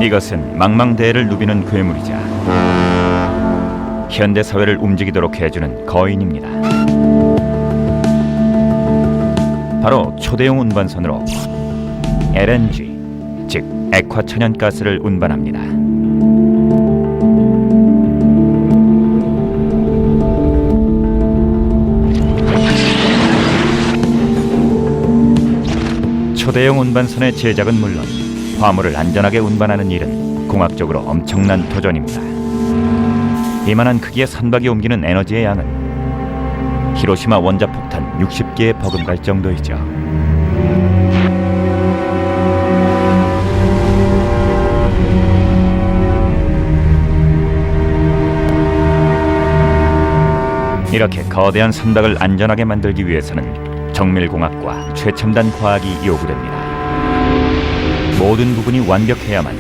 이것은 망망대해를 누비는 괴물이자 현대 사회를 움직이도록 해주는 거인입니다. 바로 초대형 운반선으로 LNG, 즉 액화천연가스를 운반합니다. 초대형 운반선의 제작은 물론 화물을 안전하게 운반하는 일은 공학적으로 엄청난 도전입니다. 이만한 크기의 선박이 옮기는 에너지의 양은 히로시마 원자폭탄 60개에 버금갈 정도이죠. 이렇게 거대한 선박을 안전하게 만들기 위해서는 정밀공학과 최첨단 과학이 요구됩니다. 모든 부분이 완벽해야만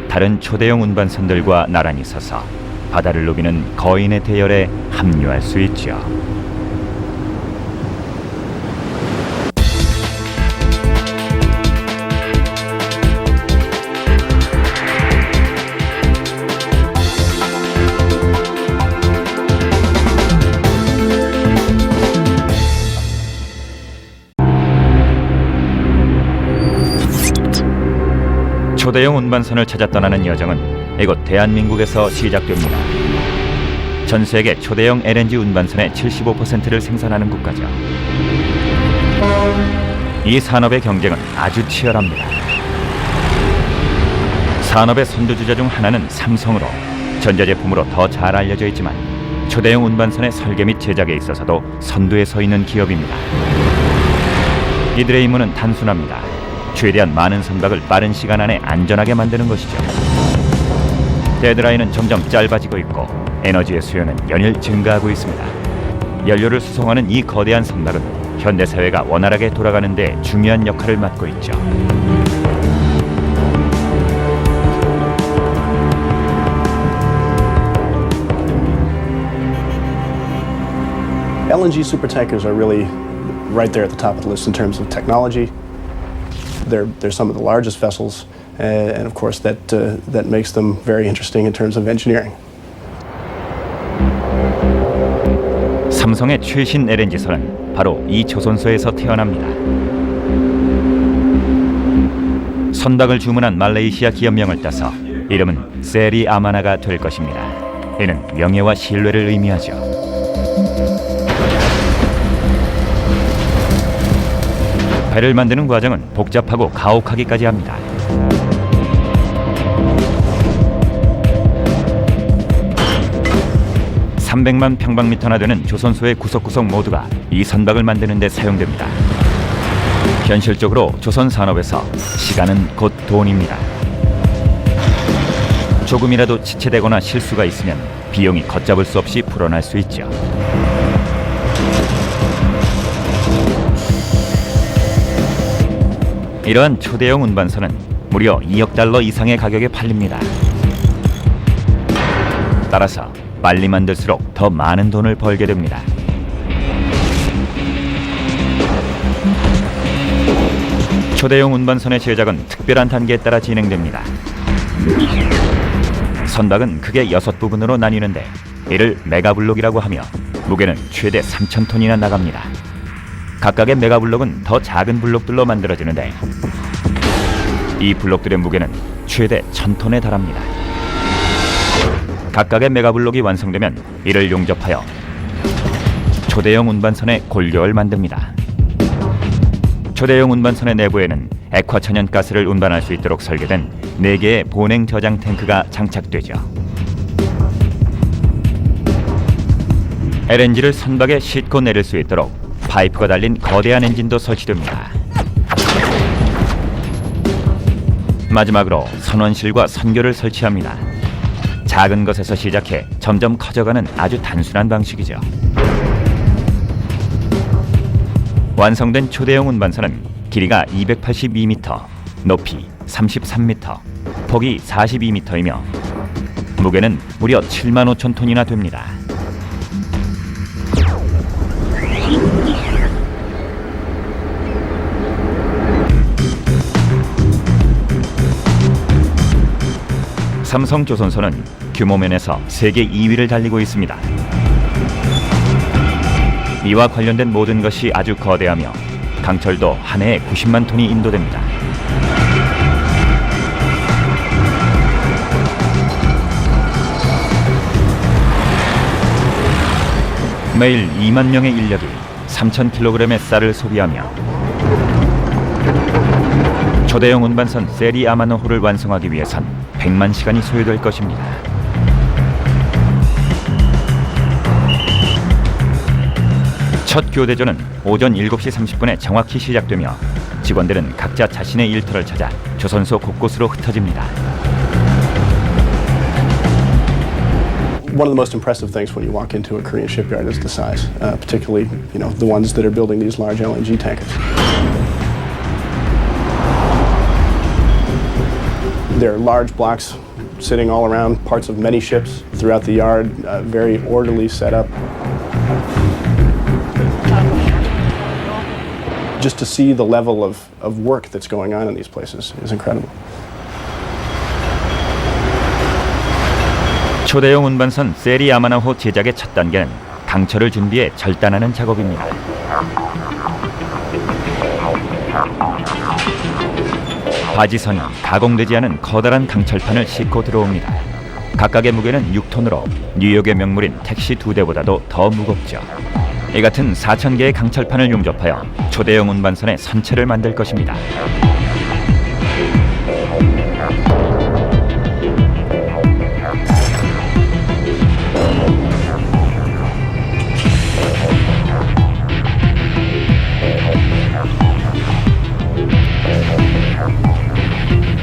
다른 초대형 운반선들과 나란히 서서 바다를 누비는 거인의 대열에 합류할 수 있죠. 초대형 운반선을 찾아 떠나는 여정은 이곳 대한민국에서 시작됩니다. 전 세계 초대형 LNG 운반선의 75%를 생산하는 국가죠. 이 산업의 경쟁은 아주 치열합니다. 산업의 선두주자 중 하나는 삼성으로 전자제품으로 더 잘 알려져 있지만 초대형 운반선의 설계 및 제작에 있어서도 선두에 서 있는 기업입니다. 이들의 임무는 단순합니다. 최대한 많은 선박을 빠른 시간 안에 안전하게 만드는 것이죠. 데드라인은 점점 짧아지고 있고 에너지의 수요는 연일 증가하고 있습니다. 연료를 수송하는 이 거대한 선박은 현대사회가 원활하게 돌아가는 데 중요한 역할을 맡고 있죠. LNG supertankers are really right there at the top of the list in terms of technology. They're some of the largest vessels, and of course that makes them very interesting in terms of engineering. 삼성의 최신 LNG선은 바로 이 조선소에서 태어납니다. 선박을 주문한 말레이시아 기업명을 따서 이름은 세리 아마나가 될 것입니다. 이는 명예와 신뢰를 의미하죠. 배를 만드는 과정은 복잡하고 가혹하기까지 합니다. (300만) 평방미터나 되는 조선소의 구석구석 모두가 이 선박을 만드는 데 사용됩니다. 현실적으로 조선 산업에서 시간은 곧 돈입니다. 조금이라도 지체되거나 실수가 있으면 비용이 걷잡을 수 없이 불어날 수 있죠. 이러한 초대형 운반선은 무려 2억 달러 이상의 가격에 팔립니다. 따라서 빨리 만들수록 더 많은 돈을 벌게 됩니다. 초대형 운반선의 제작은 특별한 단계에 따라 진행됩니다. 선박은 크게 6부분으로 나뉘는데 이를 메가블록이라고 하며 무게는 최대 3,000톤이나 나갑니다. 각각의 메가블록은 더 작은 블록들로 만들어지는데 이 블록들의 무게는 최대 1,000톤에 달합니다. 각각의 메가블록이 완성되면 이를 용접하여 초대형 운반선의 골격을 만듭니다. 초대형 운반선의 내부에는 액화천연가스를 운반할 수 있도록 설계된 4개의 보냉 저장 탱크가 장착되죠. LNG를 선박에 싣고 내릴 수 있도록 파이프가 달린 거대한 엔진도 설치됩니다. 마지막으로 선원실과 선교를 설치합니다. 작은 것에서 시작해 점점 커져가는 아주 단순한 방식이죠. 완성된 초대형 운반선은 길이가 282m, 높이 33m, 폭이 42m이며 무게는 무려 75,000톤이나 됩니다. 삼성조선소는 규모 면에서 세계 2위를 달리고 있습니다. 이와 관련된 모든 것이 아주 거대하며 강철도 한 해에 90만 톤이 인도됩니다. 매일 2만 명의 인력이 3,000kg의 쌀을 소비하며 초대형 운반선 세리 아마노호를 완성하기 위해선 100만 시간이 소요될 것입니다. 첫 교대전은 오전 7시 30분에 정확히 시작되며 직원들은 각자 자신의 일터를 찾아 조선소 곳곳으로 흩어집니다. One of the most impressive things when you walk into a Korean shipyard is the size, particularly, the ones that are building these large LNG tankers. There are large blocks sitting all around parts of many ships throughout the yard, very orderly setup. Just to see the level of work that's going on in these places is incredible. 초대형 운반선 세리 아마나호 제작의 첫 단계는 강철을 준비해 절단하는 작업입니다. 바지선이 가공되지 않은 커다란 강철판을 싣고 들어옵니다. 각각의 무게는 6톤으로 뉴욕의 명물인 택시 2대보다도 더 무겁죠. 이 같은 4,000개의 강철판을 용접하여 초대형 운반선의 선체를 만들 것입니다.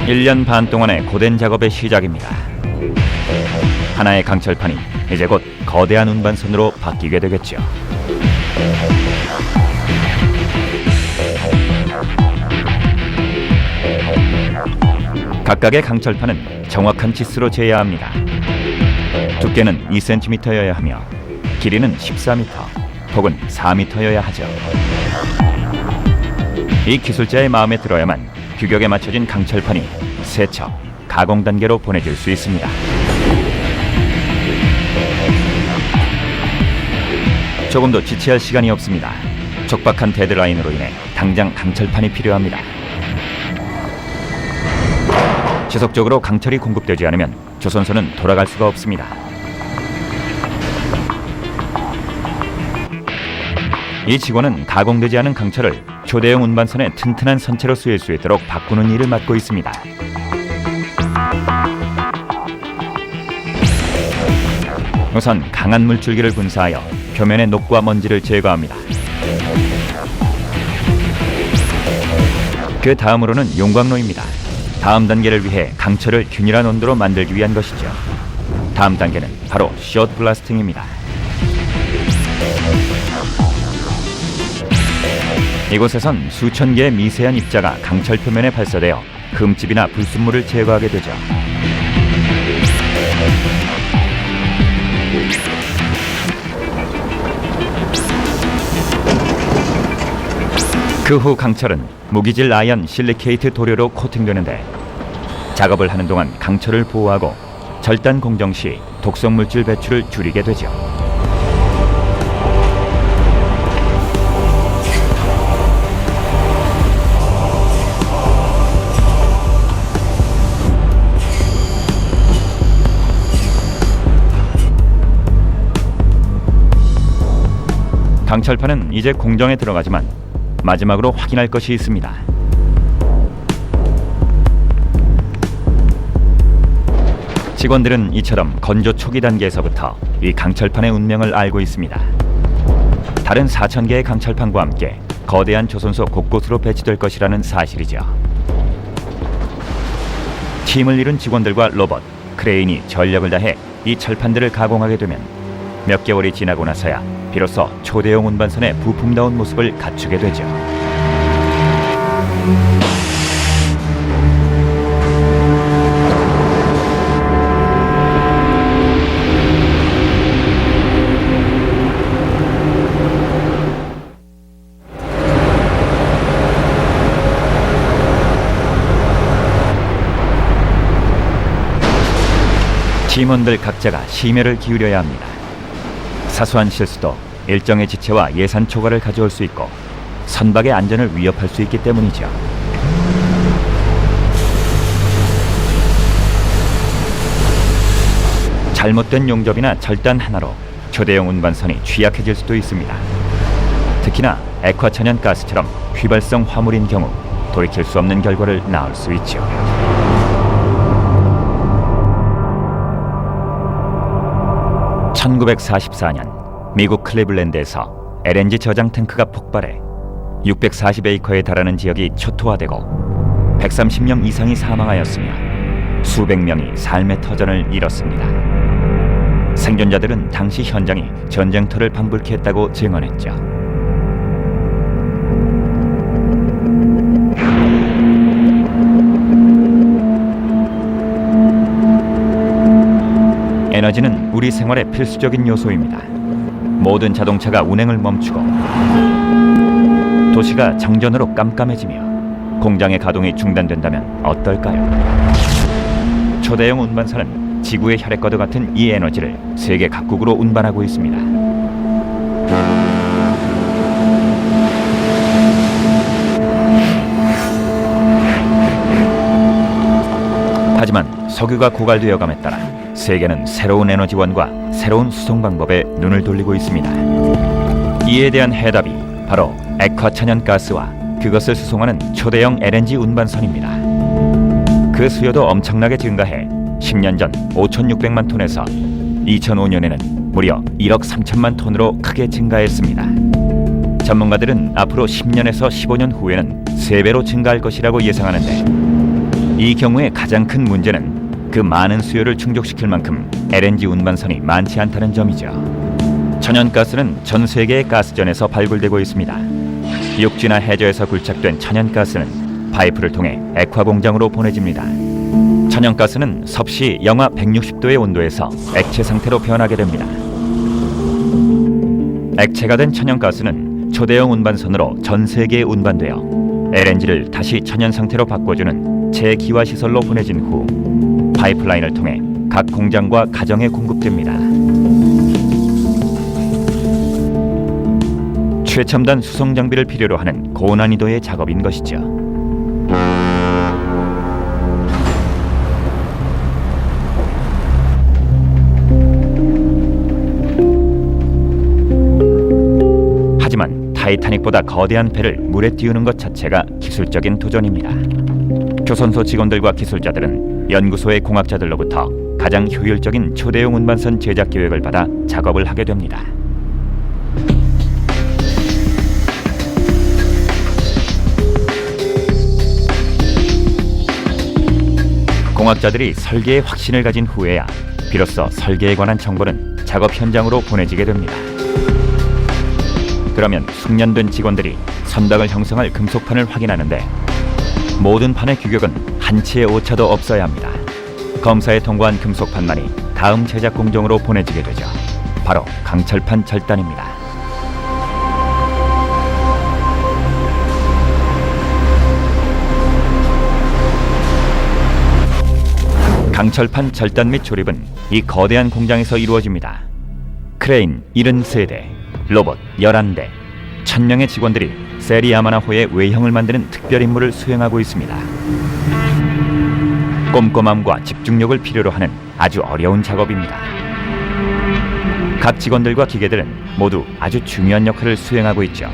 일 년 반 동안의 고된 작업의 시작입니다. 하나의 강철판이 이제 곧 거대한 운반선으로 바뀌게 되겠죠. 각각의 강철판은 정확한 치수로 재야 합니다. 두께는 2cm여야 하며 길이는 14m 혹은 4m여야 하죠. 이 기술자의 마음에 들어야만 규격에 맞춰진 강철판이 세척, 가공 단계로 보내질 수 있습니다. 조금도 지체할 시간이 없습니다. 촉박한 데드라인으로 인해 당장 강철판이 필요합니다. 지속적으로 강철이 공급되지 않으면 조선소는 돌아갈 수가 없습니다. 이 직원은 가공되지 않은 강철을 초대형 운반선의 튼튼한 선체로 쓰일 수 있도록 바꾸는 일을 맡고 있습니다. 우선 강한 물줄기를 분사하여 표면의 녹과 먼지를 제거합니다. 그 다음으로는 용광로입니다. 다음 단계를 위해 강철을 균일한 온도로 만들기 위한 것이죠. 다음 단계는 바로 숏 블라스팅입니다. 이곳에선 수천 개의 미세한 입자가 강철 표면에 발사되어 흠집이나 불순물을 제거하게 되죠. 그 후 강철은 무기질 아연 실리케이트 도료로 코팅되는데 작업을 하는 동안 강철을 보호하고 절단 공정 시 독성 물질 배출을 줄이게 되죠. 강철판은 이제 공정에 들어가지만 마지막으로 확인할 것이 있습니다. 직원들은 이처럼 건조 초기 단계에서부터 이 강철판의 운명을 알고 있습니다. 다른 4,000개의 강철판과 함께 거대한 조선소 곳곳으로 배치될 것이라는 사실이죠. 팀을 이룬 직원들과 로봇, 크레인이 전력을 다해 이 철판들을 가공하게 되면 몇 개월이 지나고 나서야 비로소 초대형 운반선의 부품다운 모습을 갖추게 되죠. 팀원들 각자가 심혈을 기울여야 합니다. 사소한 실수도 일정의 지체와 예산 초과를 가져올 수 있고 선박의 안전을 위협할 수 있기 때문이죠. 잘못된 용접이나 절단 하나로 초대형 운반선이 취약해질 수도 있습니다. 특히나 액화천연가스처럼 휘발성 화물인 경우 돌이킬 수 없는 결과를 낳을 수 있죠. (1944년) 미국 클리블랜드에서 LNG 저장 탱크가 폭발해 640에이커에 달하는 지역이 초토화되고 130명 이상이 사망하였으며 수백 명이 삶의 터전을 잃었습니다. 생존자들은 당시 현장이 전쟁터를 방불케 했다고 증언했죠. 에너지는 우리 생활의 필수적인 요소입니다. 모든 자동차가 운행을 멈추고 도시가 정전으로 깜깜해지며 공장의 가동이 중단된다면 어떨까요? 초대형 운반선은 지구의 혈액과도 같은 이 에너지를 세계 각국으로 운반하고 있습니다. 하지만 석유가 고갈되어 감에 따라 세계는 새로운 에너지원과 새로운 수송 방법에 눈을 돌리고 있습니다. 이에 대한 해답이 바로 액화천연가스와 그것을 수송하는 초대형 LNG 운반선입니다. 그 수요도 엄청나게 증가해 10년 전 5,600만 톤에서 2005년에는 무려 1억 3천만 톤으로 크게 증가했습니다. 전문가들은 앞으로 10년에서 15년 후에는 3배로 증가할 것이라고 예상하는데, 이 경우에 가장 큰 문제는 그 많은 수요를 충족시킬 만큼 LNG 운반선이 많지 않다는 점이죠. 천연가스는 전 세계의 가스전에서 발굴되고 있습니다. 육지나 해저에서 굴착된 천연가스는 파이프를 통해 액화 공장으로 보내집니다. 천연가스는 섭씨 영하 160도의 온도에서 액체 상태로 변하게 됩니다. 액체가 된 천연가스는 초대형 운반선으로 전 세계에 운반되어 LNG를 다시 천연 상태로 바꿔주는 재기화 시설로 보내진 후 파이프라인을 통해 각 공장과 가정에 공급됩니다. 최첨단 수송 장비를 필요로 하는 고난이도의 작업인 것이죠. 하지만 타이타닉보다 거대한 배를 물에 띄우는 것 자체가 기술적인 도전입니다. 조선소 직원들과 기술자들은 연구소의 공학자들로부터 가장 효율적인 초대형 운반선 제작 계획을 받아 작업을 하게 됩니다. 공학자들이 설계에 확신을 가진 후에야 비로소 설계에 관한 정보는 작업 현장으로 보내지게 됩니다. 그러면 숙련된 직원들이 선박을 형성할 금속판을 확인하는데, 모든 판의 규격은 한 치의 오차도 없어야 합니다. 검사에 통과한 금속판만이 다음 제작 공정으로 보내지게 되죠. 바로 강철판 절단입니다. 강철판 절단 및 조립은 이 거대한 공장에서 이루어집니다. 크레인 73대, 로봇 11대, 1000명의 직원들이 세리 야마나호의 외형을 만드는 특별 임무를 수행하고 있습니다. 꼼꼼함과 집중력을 필요로 하는 아주 어려운 작업입니다. 각 직원들과 기계들은 모두 아주 중요한 역할을 수행하고 있죠.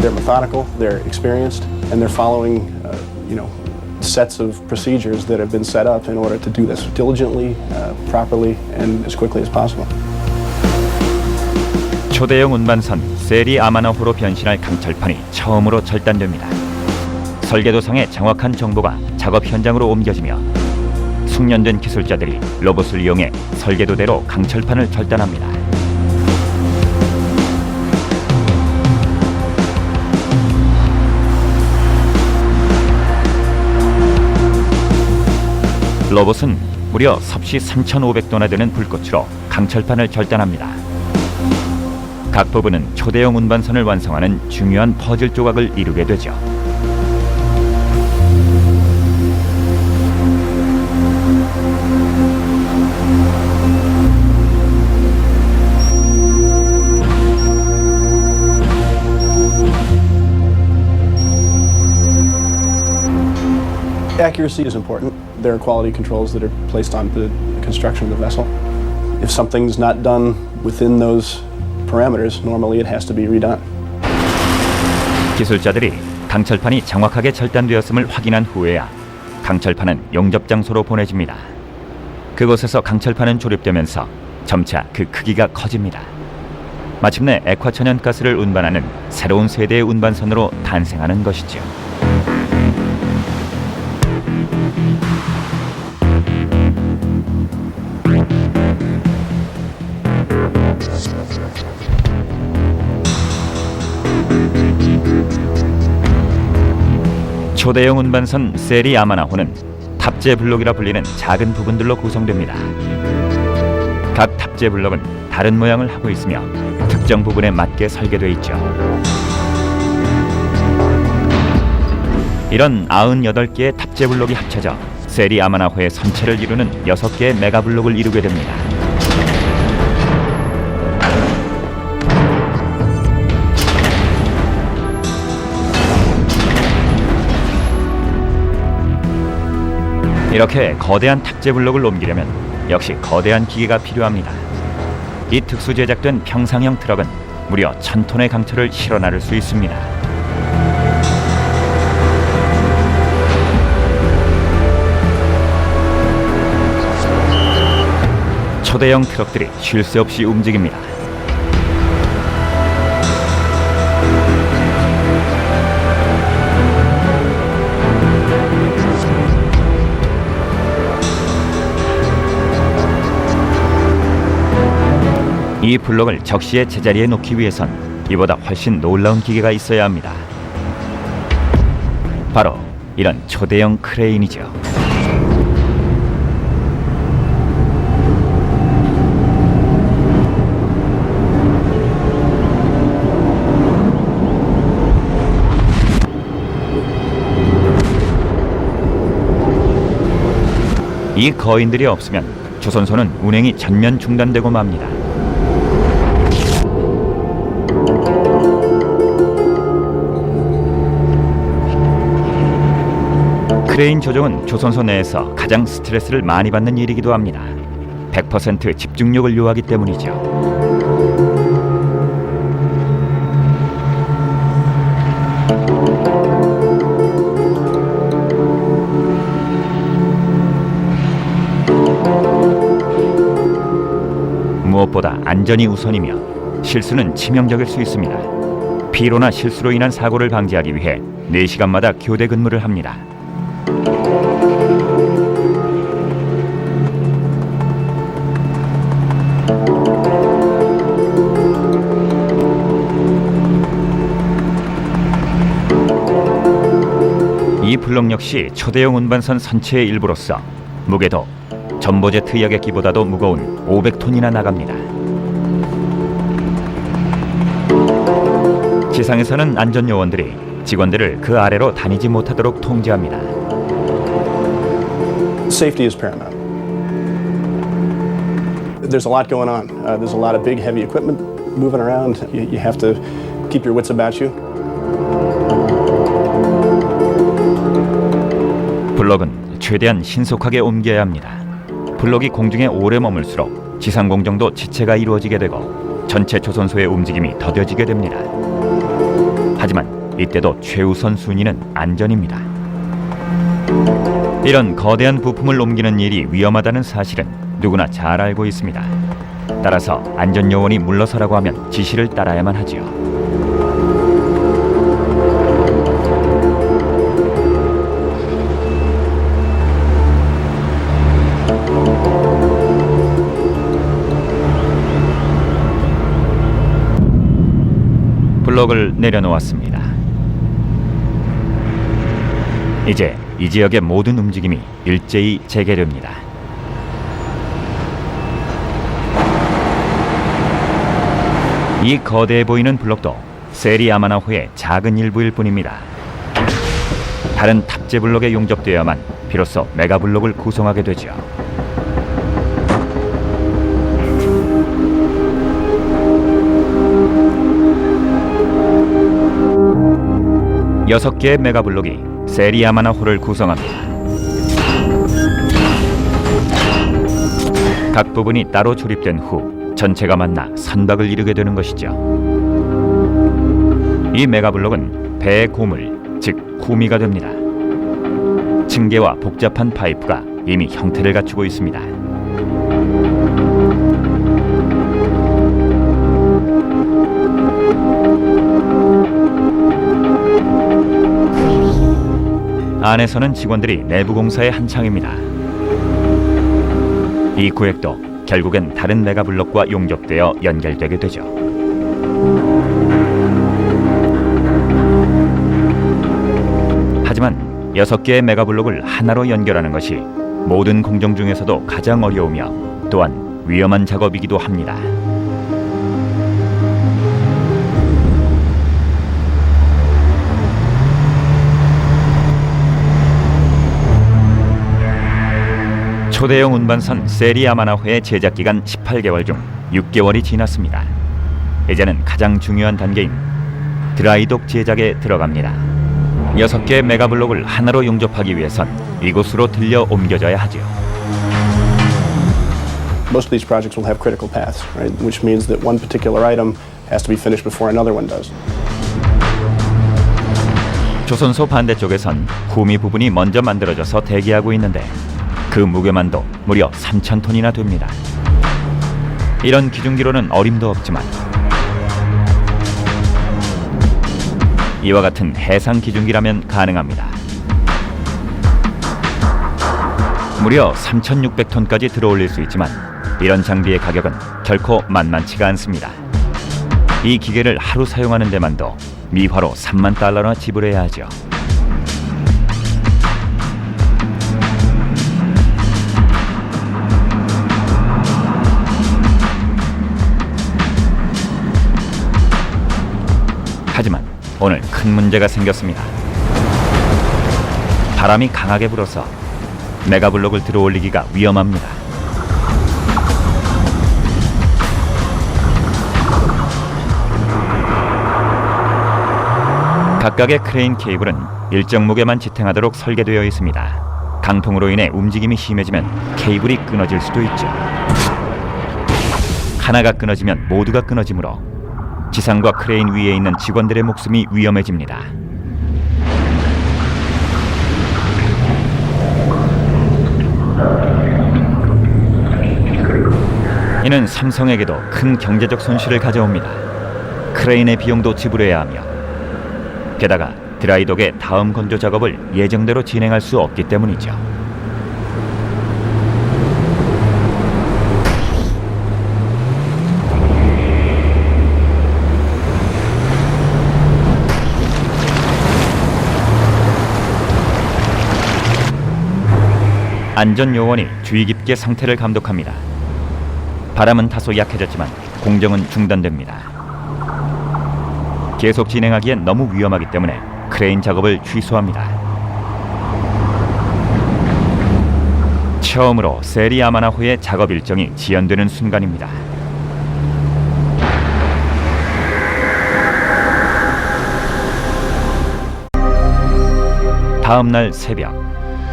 They're methodical, they're experienced, and they're following, sets of procedures that have been set up in order to do this diligently, properly, and as quickly as possible. 초대형 운반선 세리 아마나호로 변신할 강철판이 처음으로 절단됩니다. 설계도상의 정확한 정보가 작업 현장으로 옮겨지며 숙련된 기술자들이 로봇을 이용해 설계도대로 강철판을 절단합니다. 로봇은 무려 섭씨 3,500도나 되는 불꽃으로 강철판을 절단합니다. 각 부분은 초대형 운반선을 완성하는 중요한 퍼즐 조각을 이루게 되죠. Accuracy is important. There are quality controls that are placed on the construction of the vessel. If something's not done within those parameters, normally it has to be redone. 기술자들이 강철판이 정확하게 절단되었음을 확인한 후에야 강철판은 용접 장소로 보내집니다. 그곳에서 강철판은 조립되면서 점차 그 크기가 커집니다. 마침내 액화천연가스를 운반하는 새로운 세대의 운반선으로 탄생하는 것이죠. 초대형 운반선 세리 야마나호는 탑재 블록이라 불리는 작은 부분들로 구성됩니다. 각 탑재 블록은 다른 모양을 하고 있으며 특정 부분에 맞게 설계되어 있죠. 이런 98개의 탑재 블록이 합쳐져 세리 야마나호의 선체를 이루는 6개의 메가 블록을 이루게 됩니다. 이렇게 거대한 탑재 블록을 옮기려면 역시 거대한 기계가 필요합니다. 이 특수 제작된 평상형 트럭은 무려 1,000톤의 강철을 실어 나를 수 있습니다. 초대형 트럭들이 쉴 새 없이 움직입니다. 이 블록을 적시에 제자리에 놓기 위해선 이보다 훨씬 놀라운 기계가 있어야 합니다. 바로 이런 초대형 크레인이죠. 이 거인들이 없으면 조선소는 운행이 전면 중단되고 맙니다. 크레인 조종은 조선소 내에서 가장 스트레스를 많이 받는 일이기도 합니다. 100% 집중력을 요하기 때문이죠. 무엇보다 안전이 우선이며 실수는 치명적일 수 있습니다. 피로나 실수로 인한 사고를 방지하기 위해 4시간마다 교대 근무를 합니다. 이 블록 역시 초대형 운반선 선체의 일부로서 무게도 전보제트 여객기보다도 무거운 500톤이나 나갑니다. 지상에서는 안전요원들이 직원들을 그 아래로 다니지 못하도록 통제합니다. Safety is paramount. There's a lot going on. There's a lot of big, heavy equipment moving around. You have to keep your wits about you. 블록은 최대한 신속하게 옮겨야 합니다. 블록이 공중에 오래 머물수록 지상 공정도 지체가 이루어지게 되고 전체 조선소의 움직임이 더뎌지게 됩니다. 하지만 이때도 최우선 순위는 안전입니다. 이런 거대한 부품을 옮기는 일이 위험하다는 사실은 누구나 잘 알고 있습니다. 따라서 안전요원이 물러서라고 하면 지시를 따라야만 하지요. 블록을 내려놓았습니다. 이제 이 지역의 모든 움직임이 일제히 재개됩니다. 이 거대해 보이는 블록도 세리야마나호의 작은 일부일 뿐입니다. 다른 탑재 블록에 용접되어야만 비로소 메가 블록을 구성하게 되죠. 여섯 개의 메가 블록이 세리야마나호를 구성합니다. 각 부분이 따로 조립된 후 전체가 만나 선박을 이루게 되는 것이죠. 이 메가 블록은 배의 고물, 즉 후미가 됩니다. 층계와 복잡한 파이프가 이미 형태를 갖추고 있습니다. 안에서는 직원들이 내부 공사에 한창입니다. 이 구획도 결국엔 다른 메가 블록과 용접되어 연결되게 되죠. 하지만 6개의 메가 블록을 하나로 연결하는 것이 모든 공정 중에서도 가장 어려우며 또한 위험한 작업이기도 합니다. 초대형 운반선 세리야마나호의 제작 기간 18개월 중 6개월이 지났습니다. 이제는 가장 중요한 단계인 드라이독 제작에 들어갑니다. 6개의 메가블록을 하나로 용접하기 위해선 이곳으로 들려 옮겨져야 하죠. Most of these projects will have critical paths, right? Which means that one particular item has to be finished before another one does. 조선소 반대쪽에선 후미 부분이 먼저 만들어져서 대기하고 있는데 그 무게만도 무려 3,000톤이나 됩니다. 이런 기중기로는 어림도 없지만 이와 같은 해상 기중기라면 가능합니다. 무려 3,600톤까지 들어올릴 수 있지만 이런 장비의 가격은 결코 만만치가 않습니다. 이 기계를 하루 사용하는 데만도 미화로 3만 달러나 지불해야 하죠. 하지만 오늘 큰 문제가 생겼습니다. 바람이 강하게 불어서 메가블록을 들어올리기가 위험합니다. 각각의 크레인 케이블은 일정 무게만 지탱하도록 설계되어 있습니다. 강풍으로 인해 움직임이 심해지면 케이블이 끊어질 수도 있죠. 하나가 끊어지면 모두가 끊어지므로 지상과 크레인 위에 있는 직원들의 목숨이 위험해집니다. 이는 삼성에게도 큰 경제적 손실을 가져옵니다. 크레인의 비용도 지불해야 하며 게다가 드라이독의 다음 건조 작업을 예정대로 진행할 수 없기 때문이죠. 안전요원이 주의 깊게 상태를 감독합니다. 바람은 다소 약해졌지만 공정은 중단됩니다. 계속 진행하기엔 너무 위험하기 때문에 크레인 작업을 취소합니다. 처음으로 세리야마나호의 작업 일정이 지연되는 순간입니다. 다음 날 새벽,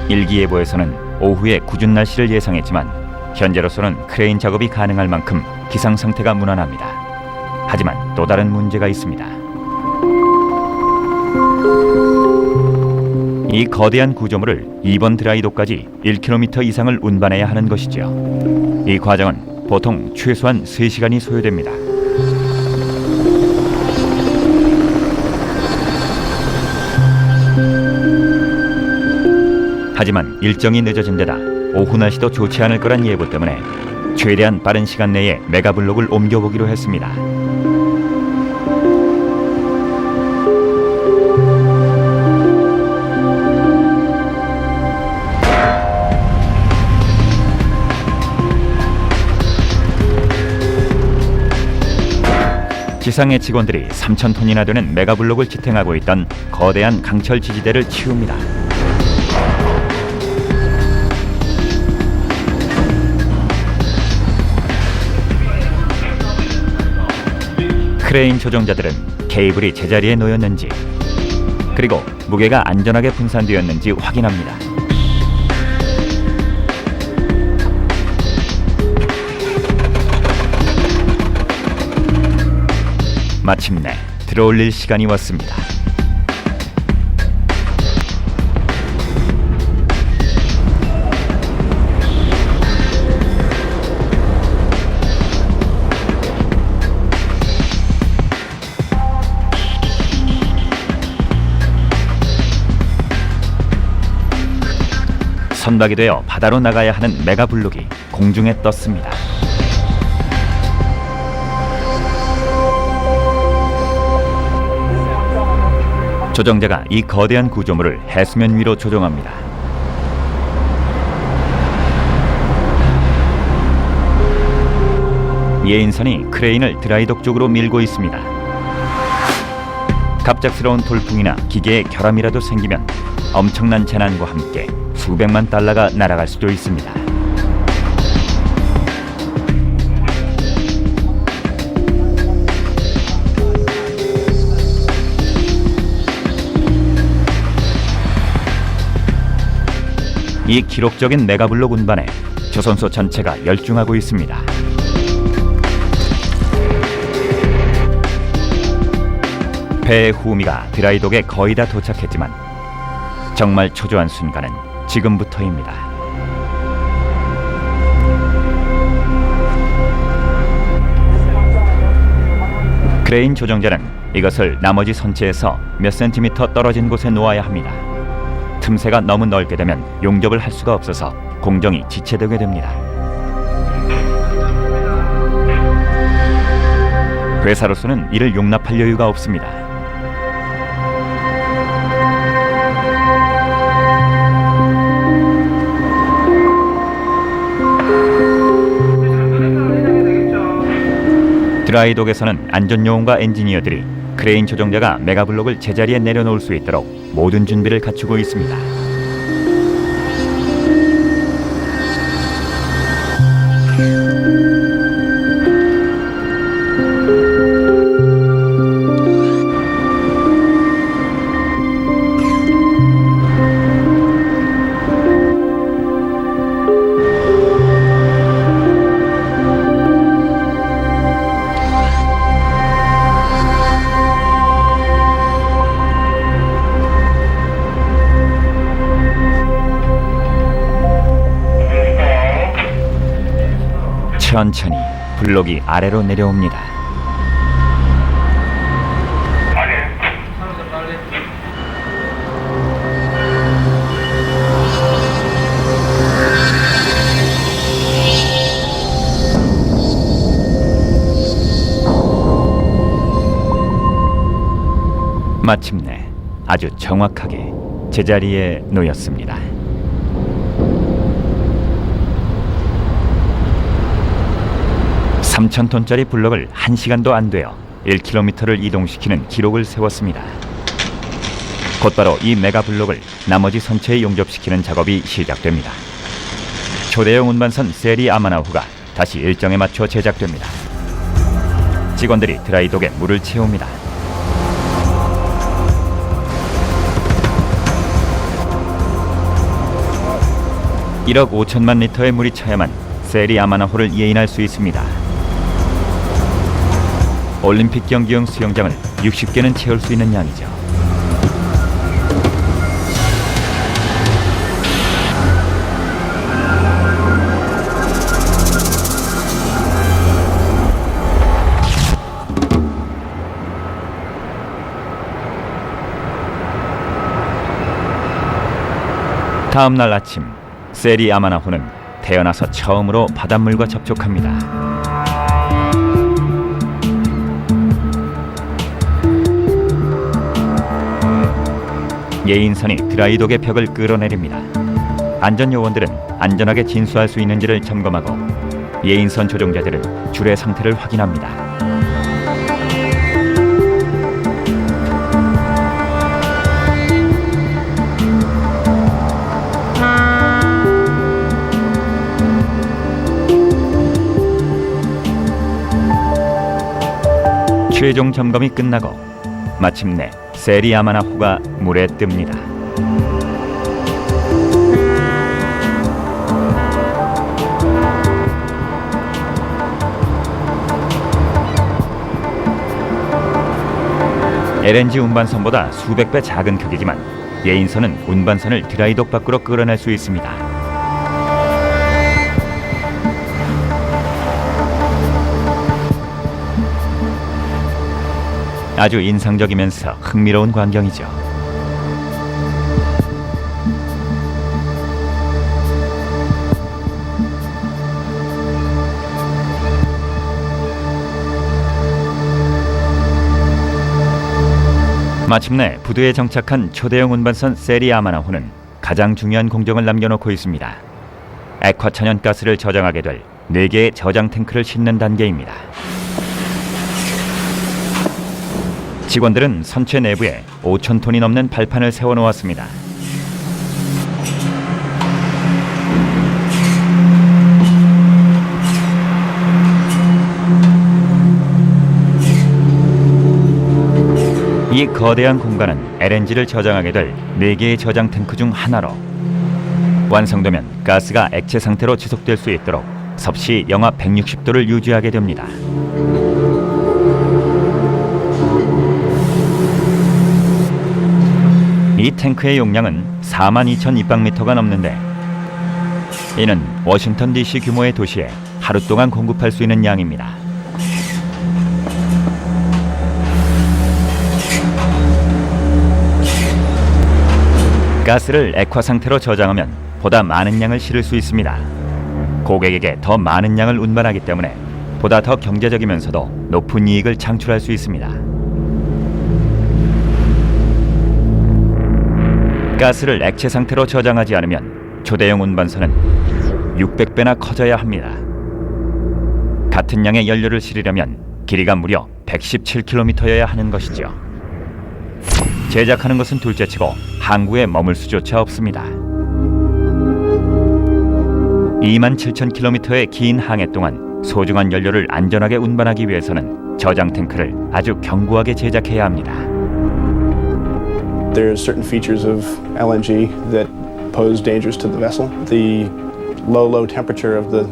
일기예보에서는 오후에 궂은 날씨를 예상했지만 현재로서는 크레인 작업이 가능할 만큼 기상 상태가 무난합니다. 하지만 또 다른 문제가 있습니다. 이 거대한 구조물을 2번 드라이도까지 1km 이상을 운반해야 하는 것이죠. 이 과정은 보통 최소한 3시간이 소요됩니다. 하지만 일정이 늦어진 데다 오후 날씨도 좋지 않을 거란 예보 때문에 최대한 빠른 시간 내에 메가블록을 옮겨보기로 했습니다. 지상의 직원들이 3,000톤이나 되는 메가블록을 지탱하고 있던 거대한 강철 지지대를 치웁니다. 크레인 조종자들은 케이블이 제자리에 놓였는지, 그리고 무게가 안전하게 분산되었는지 확인합니다. 마침내 들어올릴 시간이 왔습니다. 선박이 되어 바다로 나가야 하는 메가블록이 공중에 떴습니다. 조종자가 이 거대한 구조물을 해수면 위로 조종합니다. 예인선이 크레인을 드라이독 쪽으로 밀고 있습니다. 갑작스러운 돌풍이나 기계의 결함이라도 생기면 엄청난 재난과 함께 수백만 달러가 날아갈 수도 있습니다. 이 기록적인 메가블록 운반에 조선소 전체가 열중하고 있습니다. 배의 후미가 드라이독에 거의 다 도착했지만 정말 초조한 순간은 지금부터입니다. 크레인 조종자는 이것을 나머지 선체에서 몇 센티미터 떨어진 곳에 놓아야 합니다. 틈새가 너무 넓게 되면 용접을 할 수가 없어서 공정이 지체되게 됩니다. 회사로서는 이를 용납할 여유가 없습니다. 드라이독에서는 안전요원과 엔지니어들이 크레인 조종자가 메가블록을 제자리에 내려놓을 수 있도록 모든 준비를 갖추고 있습니다. 천천히 블록이 아래로 내려옵니다. 마침내 아주 정확하게 제자리에 놓였습니다. 3,000톤짜리 블록을 1시간도 안 되어 1km를 이동시키는 기록을 세웠습니다. 곧바로 이 메가블록을 나머지 선체에 용접시키는 작업이 시작됩니다. 초대형 운반선 세리 아마나후가 다시 일정에 맞춰 제작됩니다. 직원들이 드라이독에 물을 채웁니다. (1억 5천만) 리터의 물이 차야만 세리 아마나호를 예인할 수 있습니다. 올림픽 경기용 수영장을 60개는 채울 수 있는 양이죠. 다음 날 아침, 세리 아마나호는 태어나서 처음으로 바닷물과 접촉합니다. 예인선이 드라이독의 벽을 끌어내립니다. 안전요원들은 안전하게 진수할 수 있는지를 점검하고 예인선 조종자들은 줄의 상태를 확인합니다. 최종 점검이 끝나고 마침내 세리 야마나호가 물에 뜹니다. LNG 운반선보다 수백 배 작은 크기지만 예인선은 운반선을 드라이독 밖으로 끌어낼 수 있습니다. 아주 인상적이면서 흥미로운 광경이죠. 마침내 부두에 정착한 초대형 운반선 세리 야마나호는 가장 중요한 공정을 남겨놓고 있습니다. 액화천연가스를 저장하게 될 4개의 저장 탱크를 싣는 단계입니다. 직원들은 선체 내부에 5,000톤이 넘는 발판을 세워놓았습니다. 이 거대한 공간은 LNG를 저장하게 될 4개의 저장 탱크 중 하나로 완성되면 가스가 액체 상태로 지속될 수 있도록 섭씨 영하 160도를 유지하게 됩니다. 이 탱크의 용량은 42,000입방미터가 넘는데 이는 워싱턴 DC 규모의 도시에 하루 동안 공급할 수 있는 양입니다. 가스를 액화 상태로 저장하면 보다 많은 양을 실을 수 있습니다. 고객에게 더 많은 양을 운반하기 때문에 보다 더 경제적이면서도 높은 이익을 창출할 수 있습니다. 가스를 액체 상태로 저장하지 않으면 초대형 운반선은 600배나 커져야 합니다. 같은 양의 연료를 실으려면 길이가 무려 117km여야 하는 것이죠. 제작하는 것은 둘째치고 항구에 머물 수조차 없습니다. 27,000km의 긴 항해 동안 소중한 연료를 안전하게 운반하기 위해서는 저장 탱크를 아주 견고하게 제작해야 합니다. There's certain features of LNG that pose dangers to the vessel. The low temperature of the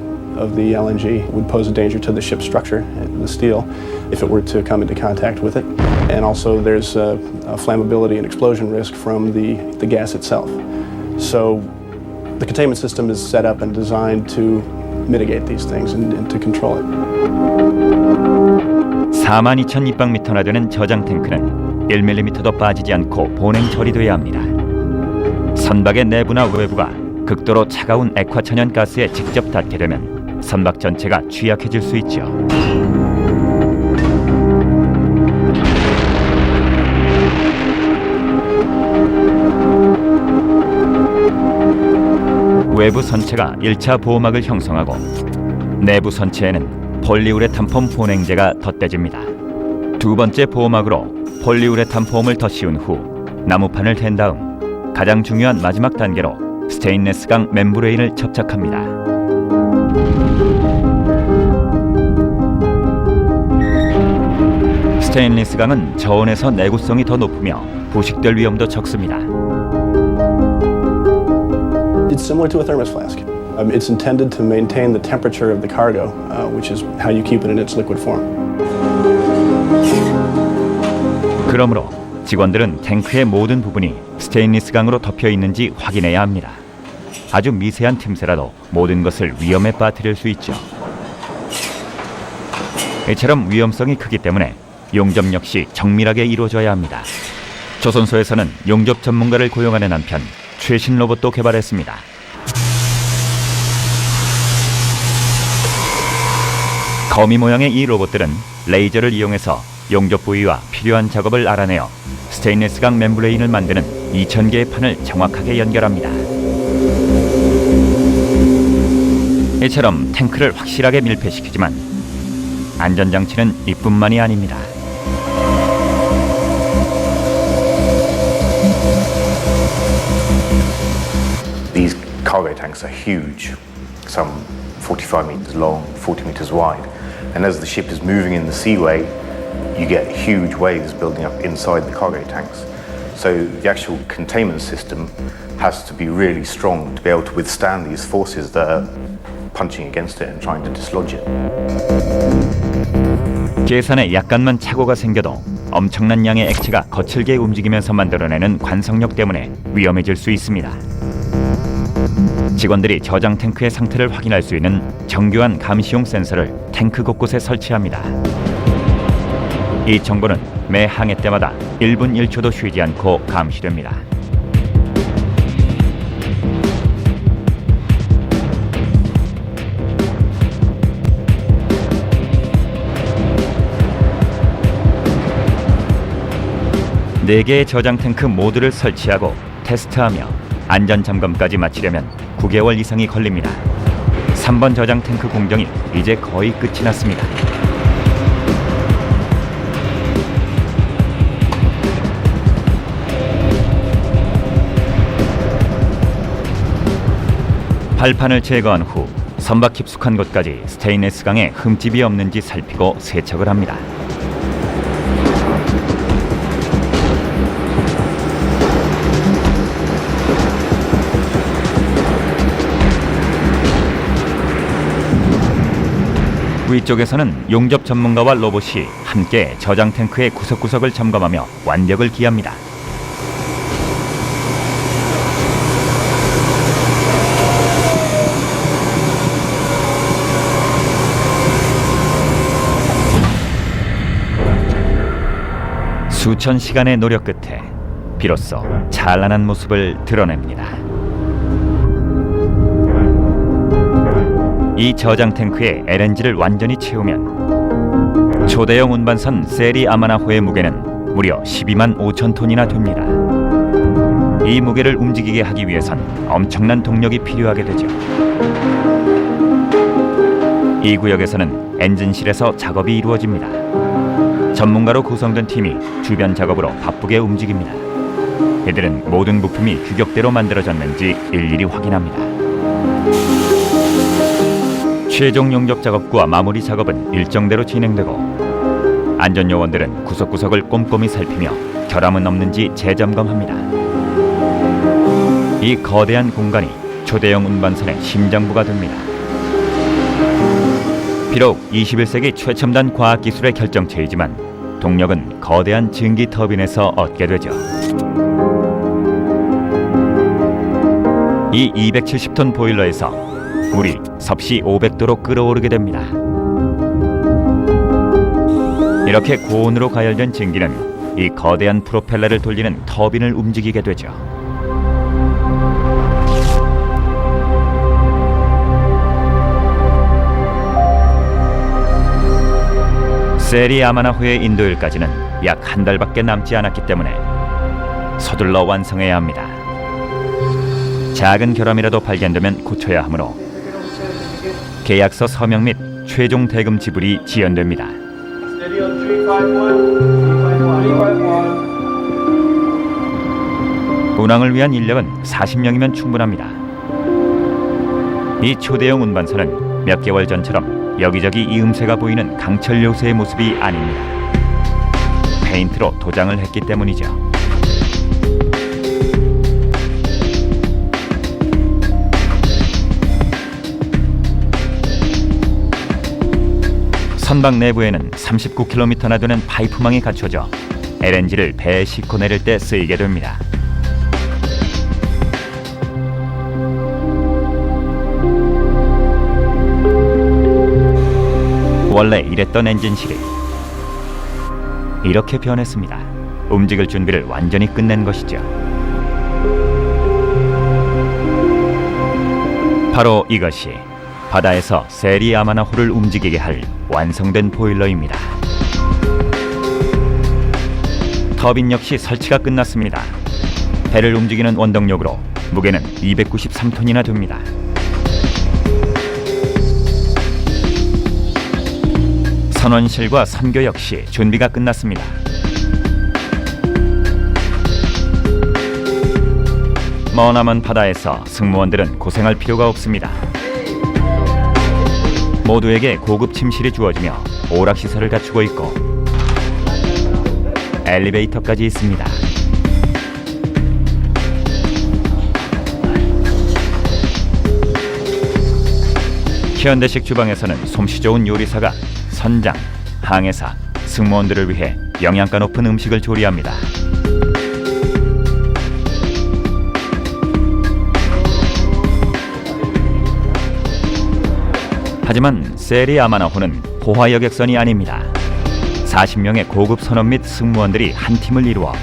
LNG would pose a danger to the ship's structure, the steel, if it were to come into contact with it. And also there's a flammability and explosion risk from the gas itself. So the containment system is set up and designed to mitigate these things and to control it. 42,000입방미터나 되는 저장 탱크는 1mm도 빠지지 않고 본행 처리돼야 합니다. 선박의 내부나 외부가 극도로 차가운 액화천연 가스에 직접 닿게 되면 선박 전체가 취약해질 수 있죠. 외부 선체가 1차 보호막을 형성하고 내부 선체에는 폴리우레탄 폼 본행제가 덧대집니다. 두 번째 보호막으로 폴리우레탄 폼을 더 씌운 후 나무판을 댄 다음 가장 중요한 마지막 단계로 스테인레스강 멤브레인을 접착합니다. 스테인리스강은 저온에서 내구성이 더 높으며 부식될 위험도 적습니다. It's similar to a thermos flask. It's intended to maintain the temperature of the cargo, which is how you keep it in its liquid form. 그러므로 직원들은 탱크의 모든 부분이 스테인리스강으로 덮여 있는지 확인해야 합니다. 아주 미세한 틈새라도 모든 것을 위험에 빠뜨릴 수 있죠. 이처럼 위험성이 크기 때문에 용접 역시 정밀하게 이루어져야 합니다. 조선소에서는 용접 전문가를 고용하는 한편 최신 로봇도 개발했습니다. 거미 모양의 이 로봇들은 레이저를 이용해서 용접 부위와 필요한 작업을 알아내어 스테인리스강 멤브레인을 만드는 2,000개의 판을 정확하게 연결합니다. 이처럼 탱크를 확실하게 밀폐시키지만 안전장치는 이뿐만이 아닙니다. These cargo tanks are huge, some 45 meters long, 40 meters wide. And as the ship is moving in the seaway, you get huge waves building up inside the cargo tanks. So the actual containment system has to be really strong to be able to withstand these forces that are punching against it and trying to dislodge it. 계산에 약간만 착오가 생겨도 엄청난 양의 액체가 거칠게 움직이면서 만들어내는 관성력 때문에 위험해질 수 있습니다. 직원들이 저장 탱크의 상태를 확인할 수 있는 정교한 감시용 센서를 탱크 곳곳에 설치합니다. 이 정보는 매 항해 때마다 1분 1초도 쉬지 않고 감시됩니다. 네 개의 저장 탱크 모두를 설치하고 테스트하며 안전 점검까지 마치려면 9개월 이상이 걸립니다. 3번 저장 탱크 공정이 이제 거의 끝이 났습니다. 발판을 제거한 후 선박 깊숙한 곳까지 스테인리스 강에 흠집이 없는지 살피고 세척을 합니다. 위쪽에서는 용접 전문가와 로봇이 함께 저장 탱크의 구석구석을 점검하며 완력을 기합니다. 수천 시간의 노력 끝에 비로소 찬란한 모습을 드러냅니다. 이 저장 탱크에 LNG를 완전히 채우면 초대형 운반선 세리 아마나호의 무게는 무려 12만 5천 톤이나 됩니다. 이 무게를 움직이게 하기 위해선 엄청난 동력이 필요하게 되죠. 이 구역에서는 엔진실에서 작업이 이루어집니다. 전문가로 구성된 팀이 주변 작업으로 바쁘게 움직입니다. 이들은 모든 부품이 규격대로 만들어졌는지 일일이 확인합니다. 최종 용접 작업과 마무리 작업은 일정대로 진행되고 안전요원들은 구석구석을 꼼꼼히 살피며 결함은 없는지 재점검합니다. 이 거대한 공간이 초대형 운반선의 심장부가 됩니다. 비록 21세기 최첨단 과학기술의 결정체이지만 동력은 거대한 증기 터빈에서 얻게 되죠. 이 270톤 보일러에서 물이 섭씨 500도로 끓어오르게 됩니다. 이렇게 고온으로 가열된 증기는 이 거대한 프로펠러를 돌리는 터빈을 움직이게 되죠. 세리 아마나호의 인도일까지는 약 한 달밖에 남지 않았기 때문에 서둘러 완성해야 합니다. 작은 결함이라도 발견되면 고쳐야 하므로 계약서 서명 및 최종 대금 지불이 지연됩니다. 운항을 위한 인력은 40명이면 충분합니다. 이 초대형 운반선은 몇 개월 전처럼 여기저기 이음새가 보이는 강철 요새의 모습이 아닙니다. 페인트로 도장을 했기 때문이죠. 선박 내부에는 39km나 되는 파이프망이 갖춰져 LNG를 배에 싣고 내릴 때 쓰이게 됩니다. 원래 이랬던 엔진실이 이렇게 변했습니다. 움직일 준비를 완전히 끝낸 것이죠. 바로 이것이 바다에서 세리 아마나호를 움직이게 할 완성된 보일러입니다. 터빈 역시 설치가 끝났습니다. 배를 움직이는 원동력으로 무게는 293톤이나 됩니다. 선원실과 선교 역시 준비가 끝났습니다. 머나먼 바다에서 승무원들은 고생할 필요가 없습니다. 모두에게 고급 침실이 주어지며 오락시설을 갖추고 있고 엘리베이터까지 있습니다. 현대식 주방에서는 솜씨 좋은 요리사가 선장, 항해사, 승무원들을 위해 영양가 높은 음식을 조리합니다. 하지만 세리 아마나호는 호화 여객선이 아닙니다. 40명의 고급 선원 및 승무원들이 한 팀을 이루어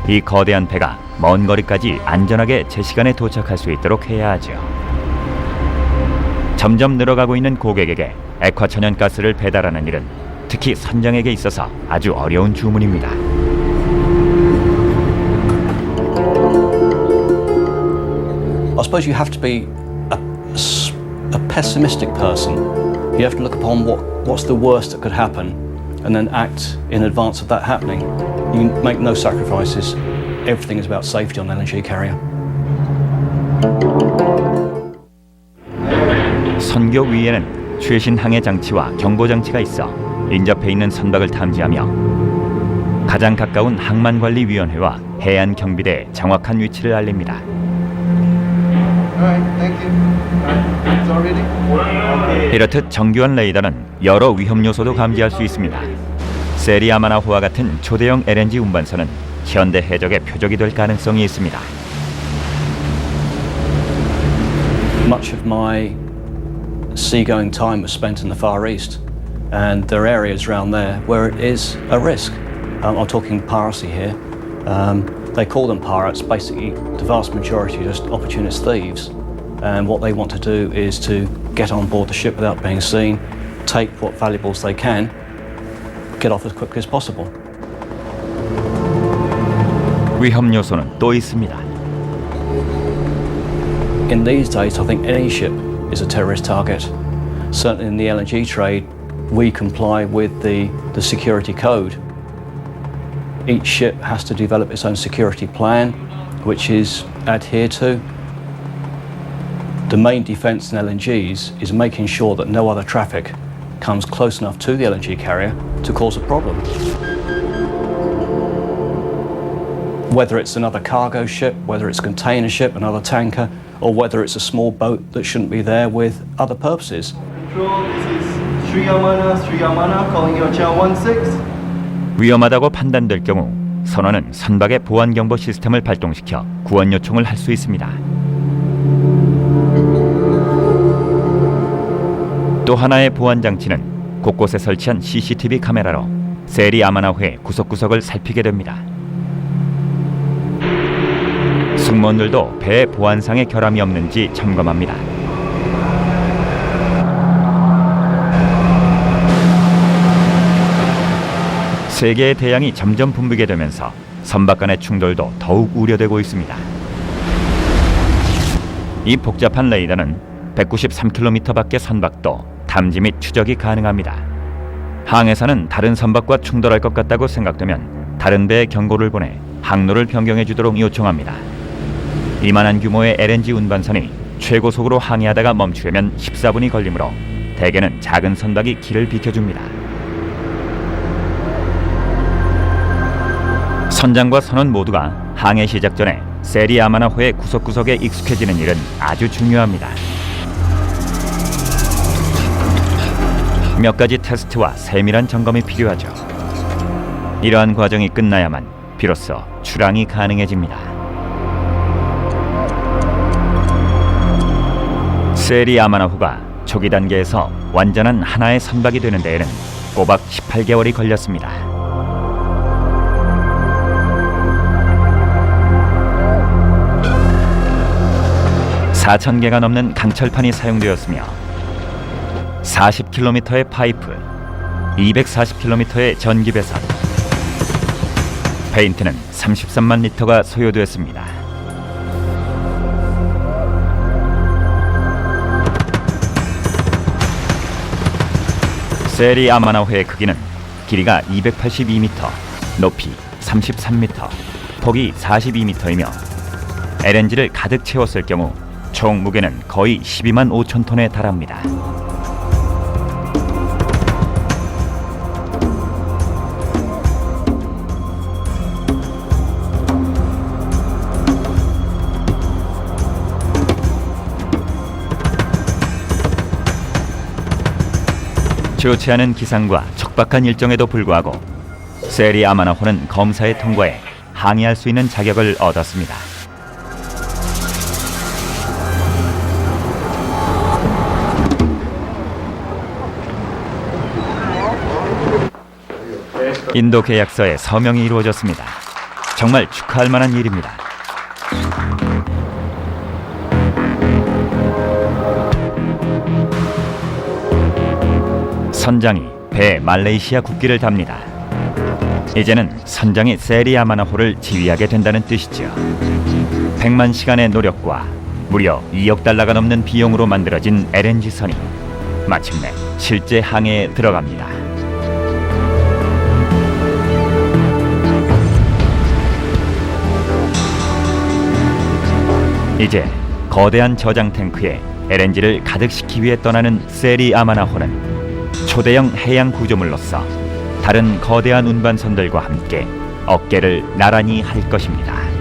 이 거대한 배가 먼 거리까지 안전하게 제 시간에 도착할 수 있도록 해야 하죠. 점점 늘어가고 있는 고객에게 액화천연가스를 배달하는 일은 특히 선장에게 있어서 아주 어려운 주문입니다. I suppose you have to be a pessimistic person. You have to look upon what's the worst that could happen and then act in advance of that happening. You make no sacrifices. Everything is about safety on an LNG carrier. 선교 위에는 최신 항해 장치와 경보 장치가 있어 인접해 있는 선박을 탐지하며 가장 가까운 항만관리위원회와 해안경비대의 정확한 위치를 알립니다. 이렇듯 정교한 레이더는 여러 위험 요소도 감지할 수 있습니다. 세리 아마나호와 같은 초대형 LNG 운반선은 현대 해적의 표적이 될 가능성이 있습니다. Much of my seagoing time was spent in the Far East, and there are areas around there where it is a risk. I'm talking piracy here. They call them pirates. Basically, the vast majority are just opportunist thieves, and what they want to do is to get on board the ship without being seen, take what valuables they can, get off as quickly as possible. 위험 요소는 또 있습니다. In these days, I think any ship is a terrorist target. Certainly in the LNG trade, we comply with the security code. Each ship has to develop its own security plan, which is adhered to. The main defence in LNGs is making sure that no other traffic comes close enough to the LNG carrier to cause a problem. Whether it's another cargo ship, whether it's a container ship, another tanker, or whether it's a small boat that shouldn't be there with other purposes. Control, this is Sri Yamana, calling you on channel 16. 위험하다고 판단될 경우 선원은 선박의 보안 경보 시스템을 발동시켜 구원 요청을 할 수 있습니다. 또 하나의 보안 장치는 곳곳에 설치한 CCTV 카메라로 세리 아마나호의 구석구석을 살피게 됩니다. 승무원들도 배의 보안상의 결함이 없는지 점검합니다. 세계의 대양이 점점 붐비게 되면서 선박 간의 충돌도 더욱 우려되고 있습니다. 이 복잡한 레이더는 193km 밖의 선박도 탐지 및 추적이 가능합니다. 항해사는 다른 선박과 충돌할 것 같다고 생각되면 다른 배에 경고를 보내 항로를 변경해 주도록 요청합니다. 이만한 규모의 LNG 운반선이 최고속으로 항해하다가 멈추려면 14분이 걸리므로 대개는 작은 선박이 길을 비켜줍니다. 선장과 선원 모두가 항해 시작 전에 세리 아마나호의 구석구석에 익숙해지는 일은 아주 중요합니다. 몇 가지 테스트와 세밀한 점검이 필요하죠. 이러한 과정이 끝나야만 비로소 출항이 가능해집니다. 세리 아마나호가 초기 단계에서 완전한 하나의 선박이 되는 데에는 꼬박 18개월이 걸렸습니다. 4,000개가 넘는 강철판이 사용되었으며 40km의 파이프, 240km의 전기배선, 페인트는 33만 리터가 소요되었습니다. 세리 아마나호의 크기는 길이가 282m, 높이 33m, 폭이 42m이며 LNG를 가득 채웠을 경우 총 무게는 거의 12만 5천 톤에 달합니다. 좋지 않은 기상과 척박한 일정에도 불구하고 세리 아마나호는 검사에 통과해 항해할 수 있는 자격을 얻었습니다. 인도 계약서에 서명이 이루어졌습니다. 정말 축하할 만한 일입니다. 선장이 배 말레이시아 국기를 답니다. 이제는 선장이 세리 아마나호를 지휘하게 된다는 뜻이죠. 100만 시간의 노력과 무려 2억 달러가 넘는 비용으로 만들어진 LNG선이 마침내 실제 항해에 들어갑니다. 이제 거대한 저장 탱크에 LNG를 가득 싣기 위해 떠나는 세리 아마나호는 초대형 해양 구조물로서 다른 거대한 운반선들과 함께 어깨를 나란히 할 것입니다.